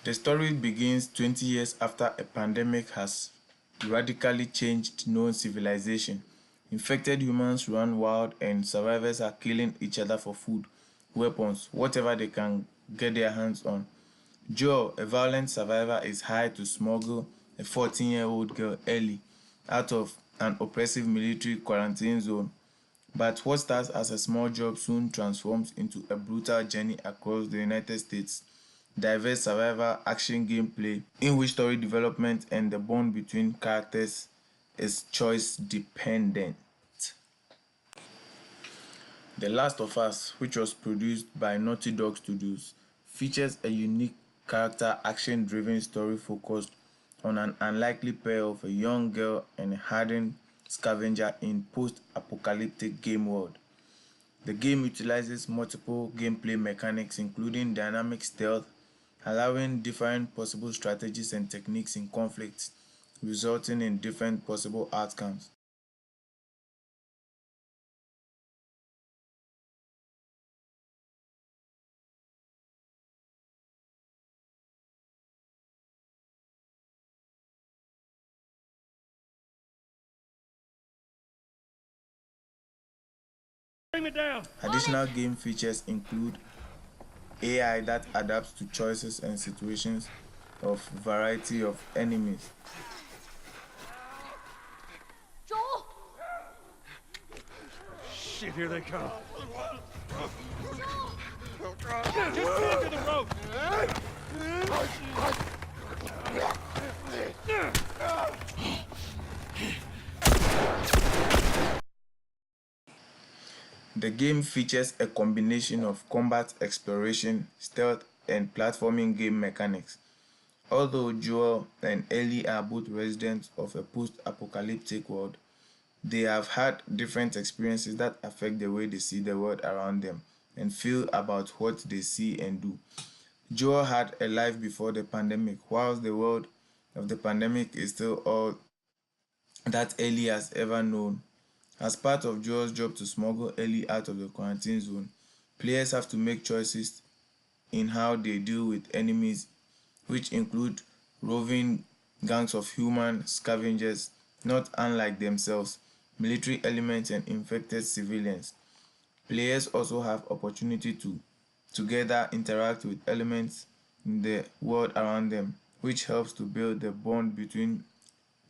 The story begins 20 years after a pandemic has radically changed known civilization. Infected humans run wild and survivors are killing each other for food, weapons, whatever they can get their hands on. Joe, a violent survivor, is hired to smuggle a 14-year-old girl Ellie out of an oppressive military quarantine zone. But what starts as a small job soon transforms into a brutal journey across the United States. Diverse survival action gameplay in which story development and the bond between characters is choice dependent. The Last of Us, which was produced by Naughty Dog Studios, features a unique character action driven story focused on an unlikely pair of a young girl and a hardened scavenger in post-apocalyptic game world. The game utilizes multiple gameplay mechanics including dynamic stealth, allowing different possible strategies and techniques in conflicts, resulting in different possible outcomes. Additional game features include AI that adapts to choices and situations of variety of enemies. Joel! Shit, here they come. Joel! Just stick to the rope. The game features a combination of combat exploration, stealth, and platforming game mechanics. Although Joel and Ellie are both residents of a post-apocalyptic world, they have had different experiences that affect the way they see the world around them and feel about what they see and do. Joel had a life before the pandemic, whilst the world of the pandemic is still all that Ellie has ever known. As part of Joel's job to smuggle Ellie out of the quarantine zone, players have to make choices in how they deal with enemies, which include roving gangs of human scavengers, not unlike themselves, military elements, and infected civilians. Players also have opportunity to together interact with elements in the world around them, which helps to build the bond between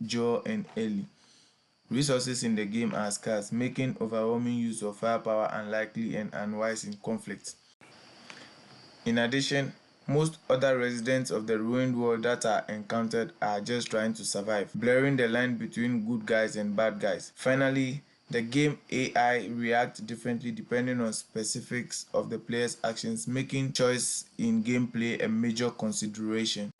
Joel and Ellie. Resources in the game are scarce, making overwhelming use of firepower unlikely and unwise in conflicts. In addition, most other residents of the ruined world that are encountered are just trying to survive, blurring the line between good guys and bad guys. Finally, the game AI reacts differently depending on specifics of the player's actions, making choice in gameplay a major consideration.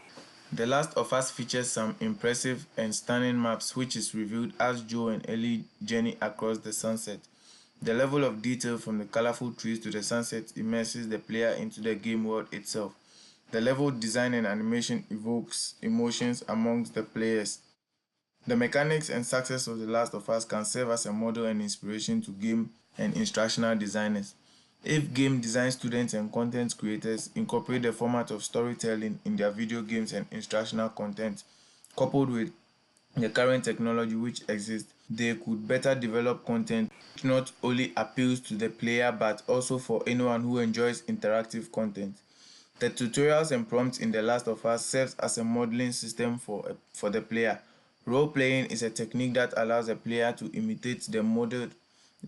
The Last of Us features some impressive and stunning maps which is revealed as Joe and Ellie journey across the sunset. The level of detail from the colorful trees to the sunset immerses the player into the game world itself. The level design and animation evokes emotions amongst the players. The mechanics and success of The Last of Us can serve as a model and inspiration to game and instructional designers. If game design students and content creators incorporate the format of storytelling in their video games and instructional content, coupled with the current technology which exists, they could better develop content which not only appeals to the player but also for anyone who enjoys interactive content. The tutorials and prompts in The Last of Us serves as a modeling system for the player. Role-playing is a technique that allows a player to imitate the modeled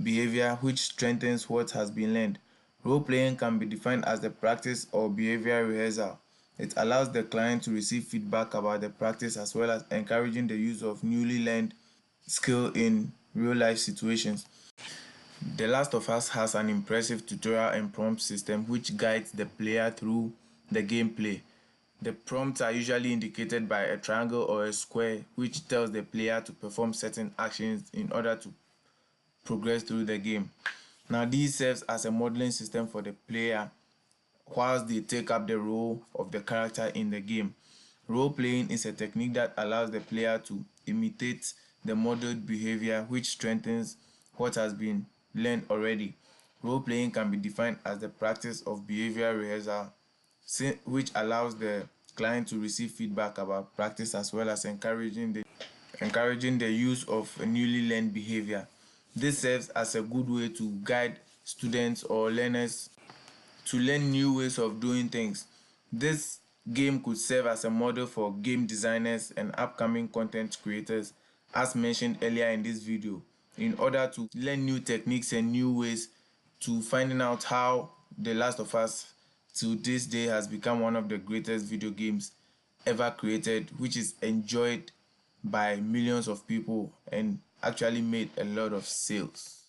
behavior which strengthens what has been learned. Role-playing can be defined as the practice or behavior rehearsal. It allows the client to receive feedback about the practice as well as encouraging the use of newly learned skill in real-life situations. The Last of Us has an impressive tutorial and prompt system which guides the player through the gameplay. The prompts are usually indicated by a triangle or a square which tells the player to perform certain actions in order to progress through the game. Now, this serves as a modeling system for the player whilst they take up the role of the character in the game. Role playing is a technique that allows the player to imitate the modeled behavior which strengthens what has been learned already. Role playing can be defined as the practice of behavior rehearsal, which allows the clients to receive feedback about practice, as well as encouraging the use of a newly learned behavior. This serves as a good way to guide students or learners to learn new ways of doing things. This game could serve as a model for game designers and upcoming content creators, as mentioned earlier in this video, in order to learn new techniques and new ways to finding out how The Last of Us to this day has become one of the greatest video games ever created, which is enjoyed by millions of people and actually made a lot of sales.